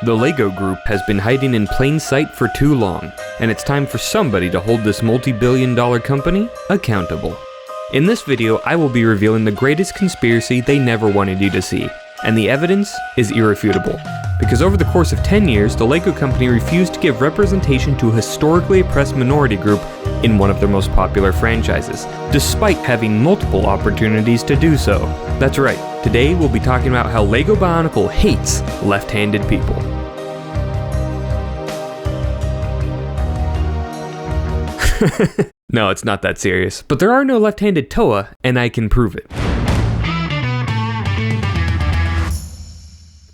The LEGO Group has been hiding in plain sight for too long, and it's time for somebody to hold this multi-billion-dollar company accountable. In this video, I will be revealing the greatest conspiracy they never wanted you to see, and the evidence is irrefutable. Because over the course of 10 years, the LEGO company refused to give representation to a historically oppressed minority group in one of their most popular franchises, despite having multiple opportunities to do so. That's right, today we'll be talking about how LEGO Bionicle hates left-handed people. No, it's not that serious, but there are no left-handed Toa, and I can prove it.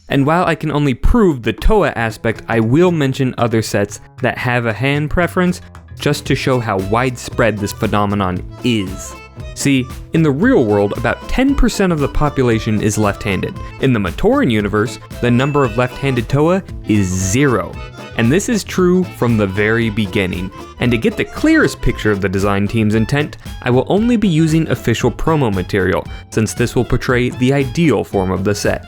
And while I can only prove the Toa aspect, I will mention other sets that have a hand preference just to show how widespread this phenomenon is. See, in the real world, about 10% of the population is left-handed. In the Matoran universe, the number of left-handed Toa is 0. And this is true from the very beginning. And to get the clearest picture of the design team's intent, I will only be using official promo material, since this will portray the ideal form of the set.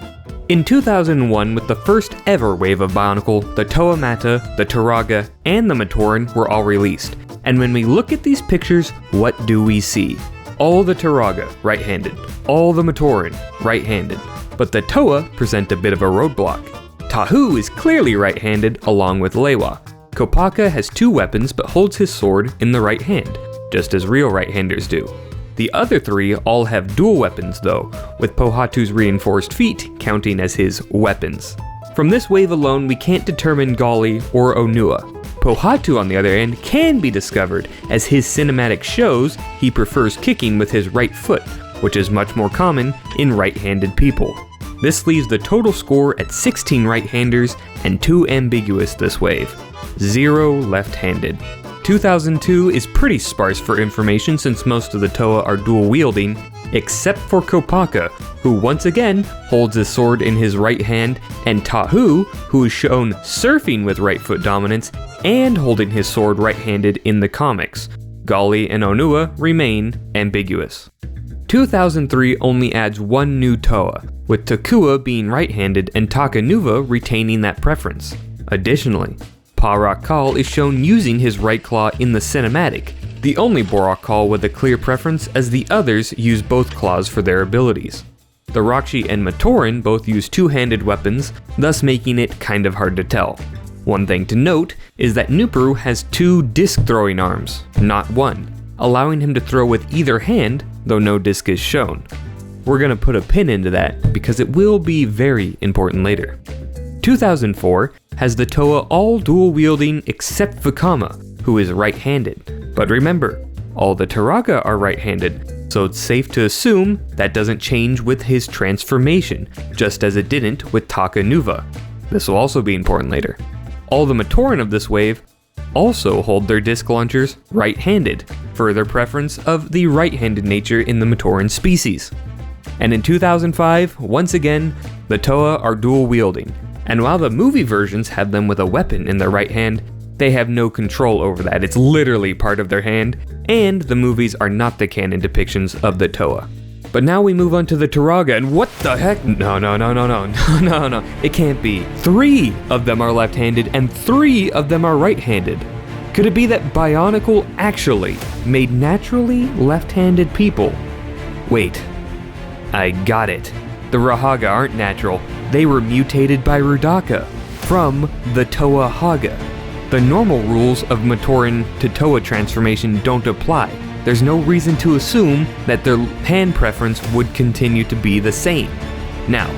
In 2001, with the first ever wave of Bionicle, the Toa Mata, the Turaga, and the Matoran were all released. And when we look at these pictures, what do we see? All the Turaga, right-handed. All the Matoran, right-handed. But the Toa present a bit of a roadblock. Tahu is clearly right-handed, along with Lewa. Kopaka has 2 weapons but holds his sword in the right hand, just as real right-handers do. The other 3 all have dual weapons though, with Pohatu's reinforced feet counting as his weapons. From this wave alone, we can't determine Gali or Onua. Pohatu, on the other hand, can be discovered, as his cinematic shows he prefers kicking with his right foot, which is much more common in right-handed people. This leaves the total score at 16 right-handers and 2 ambiguous this wave. 0 left-handed. 2002 is pretty sparse for information since most of the Toa are dual-wielding, except for Kopaka, who once again holds his sword in his right hand, and Tahu, who is shown surfing with right foot dominance and holding his sword right-handed in the comics. Gali and Onua remain ambiguous. 2003 only adds 1 new Toa, with Takua being right-handed and Takanuva retaining that preference. Additionally, Pa-Rak-Kal is shown using his right claw in the cinematic, the only Borak-Kal with a clear preference, as the others use both claws for their abilities. The Rakshi and Matoran both use 2-handed weapons, thus making it kind of hard to tell. One thing to note is that Nupuru has 2 disc-throwing arms, not 1, allowing him to throw with either hand, though no disc is shown. We're gonna put a pin into that because it will be very important later. 2004 has the Toa all dual-wielding except Vukama, who is right-handed. But remember, all the Turaga are right-handed, so it's safe to assume that doesn't change with his transformation, just as it didn't with Takanuva. This will also be important later. All the Matoran of this wave also hold their disc launchers right-handed, further preference of the right-handed nature in the Matoran species. And in 2005, once again, the Toa are dual-wielding, and while the movie versions have them with a weapon in their right hand, they have no control over that. It's literally part of their hand, and the movies are not the canon depictions of the Toa. But now we move on to the Turaga, and what the heck? No, it can't be. 3 of them are left-handed, and 3 of them are right-handed. Could it be that Bionicle actually made naturally left-handed people? Wait, I got it. The Rahaga aren't natural. They were mutated by Rudaka from the Toa Haga. The normal rules of Matoran to Toa transformation don't apply. There's no reason to assume that their hand preference would continue to be the same. Now,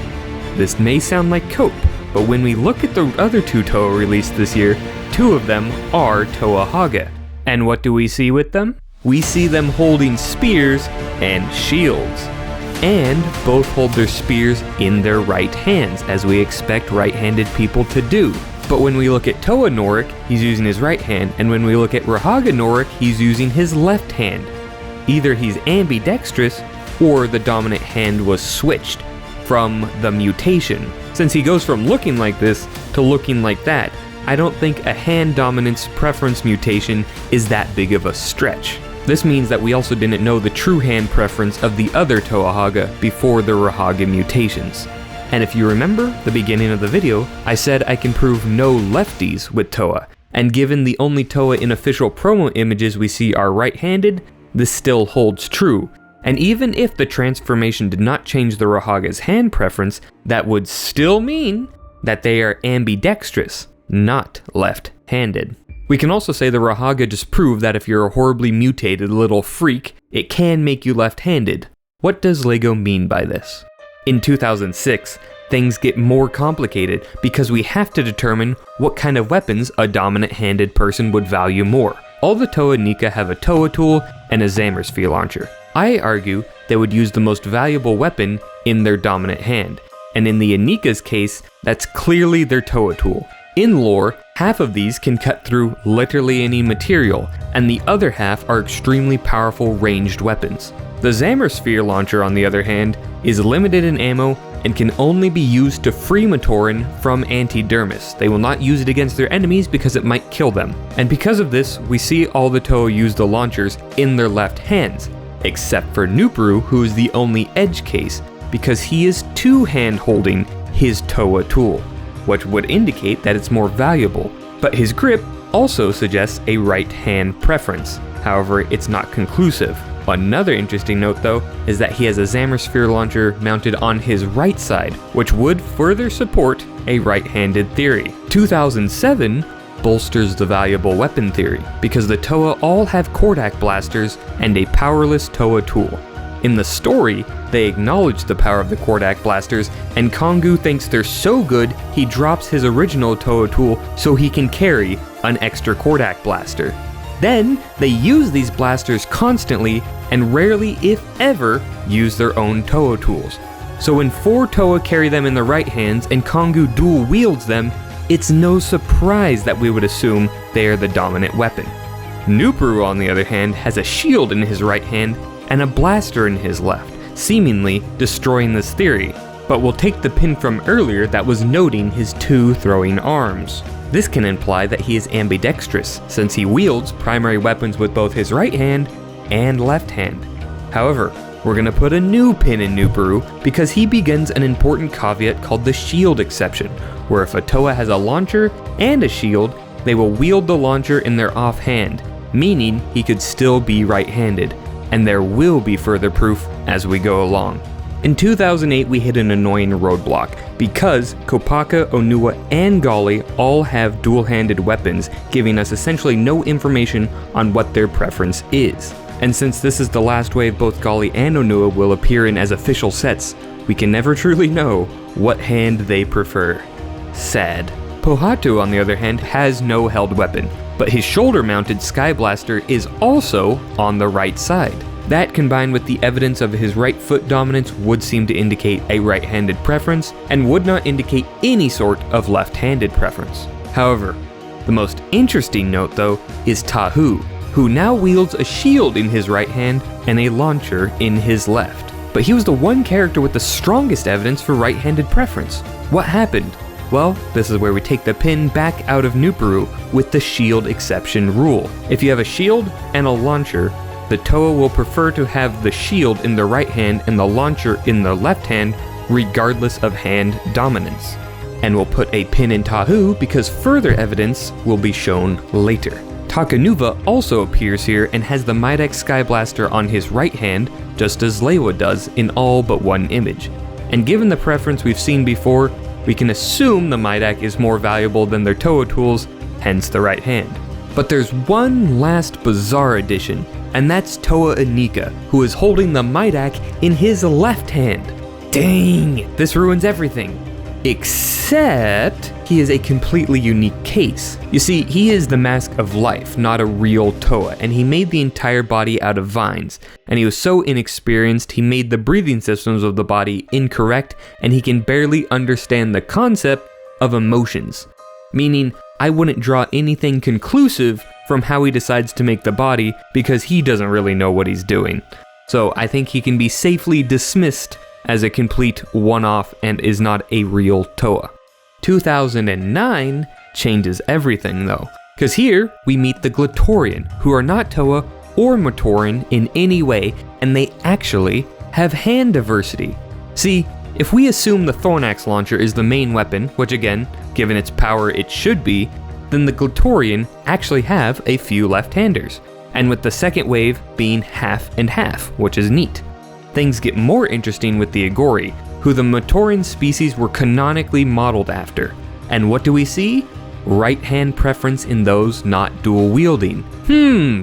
this may sound like cope, but when we look at the other 2 Toa released this year, 2 of them are Toa Haga. And what do we see with them? We see them holding spears and shields. And both hold their spears in their right hands, as we expect right-handed people to do. But when we look at Toa Norik, he's using his right hand, and when we look at Rahaga Norik, he's using his left hand. Either he's ambidextrous, or the dominant hand was switched from the mutation. Since he goes from looking like this to looking like that, I don't think a hand dominance preference mutation is that big of a stretch. This means that we also didn't know the true hand preference of the other Toa Haga before the Rahaga mutations. And if you remember the beginning of the video, I said I can prove no lefties with Toa. And given the only Toa in official promo images we see are right-handed, this still holds true. And even if the transformation did not change the Rahaga's hand preference, that would still mean that they are ambidextrous, not left-handed. We can also say the Rahaga just proved that if you're a horribly mutated little freak, it can make you left-handed. What does LEGO mean by this? In 2006, things get more complicated because we have to determine what kind of weapons a dominant-handed person would value more. All the Toa Nika have a Toa tool and a Zammersphere launcher. I argue they would use the most valuable weapon in their dominant hand, and in the Anika's case, that's clearly their Toa tool. In lore, half of these can cut through literally any material, and the other half are extremely powerful ranged weapons. The Zammersphere launcher, on the other hand, is limited in ammo and can only be used to free Matoran from Antidermis. They will not use it against their enemies because it might kill them. And because of this, we see all the Toa use the launchers in their left hands, except for Nupuru, who is the only edge case, because he is two-hand holding his Toa tool, which would indicate that it's more valuable. But his grip also suggests a right-hand preference. However, it's not conclusive. Another interesting note though is that he has a Zammersphere launcher mounted on his right side, which would further support a right-handed theory. 2007 bolsters the valuable weapon theory, because the Toa all have Kordak blasters and a powerless Toa tool. In the story, they acknowledge the power of the Kordak blasters, and Kongu thinks they're so good he drops his original Toa tool so he can carry an extra Kordak blaster. Then, they use these blasters constantly and rarely, if ever, use their own Toa tools. So when 4 Toa carry them in their right hands and Kongu dual wields them, it's no surprise that we would assume they are the dominant weapon. Nupuru, on the other hand, has a shield in his right hand and a blaster in his left, seemingly destroying this theory. But we'll take the pin from earlier that was noting his 2 throwing arms. This can imply that he is ambidextrous, since he wields primary weapons with both his right hand and left hand. However, we're going to put a new pin in Nupuru because he begins an important caveat called the shield exception, where if a Toa has a launcher and a shield, they will wield the launcher in their offhand, meaning he could still be right-handed, and there will be further proof as we go along. In 2008, we hit an annoying roadblock because Kopaka, Onua, and Gali all have dual-handed weapons, giving us essentially no information on what their preference is. And since this is the last wave both Gali and Onua will appear in as official sets, we can never truly know what hand they prefer. Sad. Pohatu, on the other hand, has no held weapon, but his shoulder-mounted Sky Blaster is also on the right side. That, combined with the evidence of his right foot dominance, would seem to indicate a right-handed preference, and would not indicate any sort of left-handed preference. However, the most interesting note though is Tahu, who now wields a shield in his right hand and a launcher in his left. But he was the one character with the strongest evidence for right-handed preference. What happened? Well, this is where we take the pin back out of Nupuru with the shield exception rule. If you have a shield and a launcher, the Toa will prefer to have the shield in the right hand and the launcher in the left hand, regardless of hand dominance. And we'll put a pin in Tahu because further evidence will be shown later. Takanuva also appears here and has the Midex Sky Blaster on his right hand, just as Leiwa does in all but one image. And given the preference we've seen before, we can assume the Midak is more valuable than their Toa tools, hence the right hand. But there's one last bizarre addition, and that's Toa Anika, who is holding the Midak in his left hand. Dang, this ruins everything. Except he is a completely unique case. You see, he is the Mask of Life, not a real Toa, and he made the entire body out of vines. And he was so inexperienced, he made the breathing systems of the body incorrect, and he can barely understand the concept of emotions. Meaning, I wouldn't draw anything conclusive from how he decides to make the body because he doesn't really know what he's doing. So I think he can be safely dismissed as a complete one-off and is not a real Toa. 2009 changes everything though, because here we meet the Glatorian, who are not Toa or Matoran in any way, and they actually have hand diversity. See, If we assume the Thornax launcher is the main weapon, which again, given its power it should be, then the Glatorian actually have a few left-handers, and with the second wave being half and half, which is neat. Things get more interesting with the Agori, who the Matoran species were canonically modeled after. And what do we see? Right-hand preference in those not dual-wielding.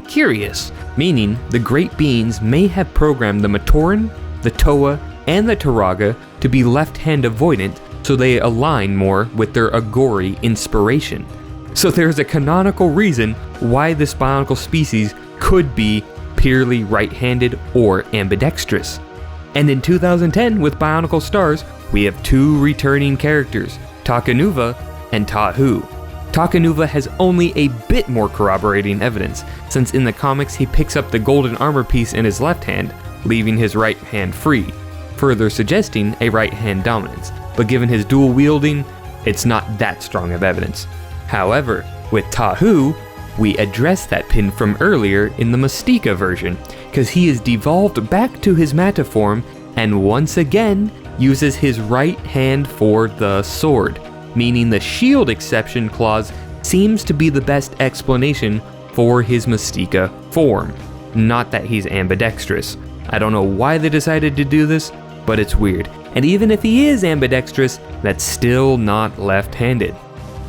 Curious. Meaning, the Great Beings may have programmed the Matoran, the Toa, and the Turaga to be left-hand avoidant so they align more with their Agori inspiration. So there's a canonical reason why this bionicle species could be purely right-handed or ambidextrous. And in 2010, with Bionicle Stars, we have two returning characters, Takanuva and Tahu. Takanuva has only a bit more corroborating evidence, since in the comics he picks up the golden armor piece in his left hand, leaving his right hand free, further suggesting a right hand dominance, but given his dual wielding, it's not that strong of evidence. However, with Tahu, we addressed that pin from earlier in the Mystica version, because he is devolved back to his Mata form and once again uses his right hand for the sword, meaning the shield exception clause seems to be the best explanation for his Mystica form, not that he's ambidextrous. I don't know why they decided to do this, but it's weird. And even if he is ambidextrous, that's still not left-handed.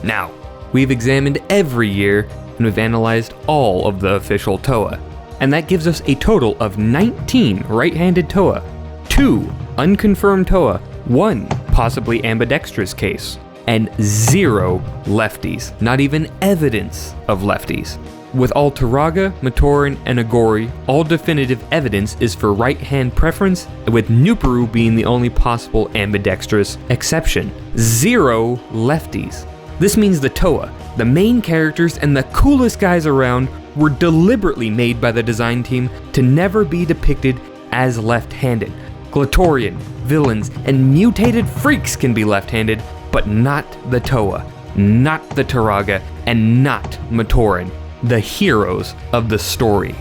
Now, we've examined every year and we've analyzed all of the official Toa, and that gives us a total of 19 right-handed Toa, 2 unconfirmed Toa, 1 possibly ambidextrous case, and 0 lefties, not even evidence of lefties. With all Turaga, Matoran, and Agori, all definitive evidence is for right-hand preference, with Nuperu being the only possible ambidextrous exception. 0 lefties. This means the Toa, the main characters and the coolest guys around, were deliberately made by the design team to never be depicted as left-handed. Glatorian, villains, and mutated freaks can be left-handed, but not the Toa, not the Turaga, and not Matoran, the heroes of the story.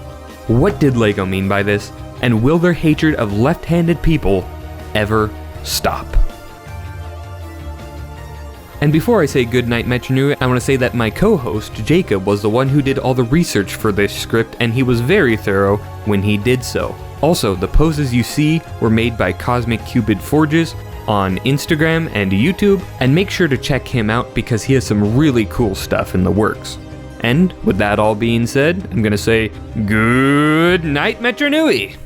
What did LEGO mean by this, and will their hatred of left-handed people ever stop? And before I say goodnight Metronui, I want to say that my co-host, Jacob, was the one who did all the research for this script, and he was very thorough when he did so. Also, the poses you see were made by Cosmic Cupid Forges on Instagram and YouTube, and make sure to check him out because he has some really cool stuff in the works. And with that all being said, I'm gonna say good night Metronui!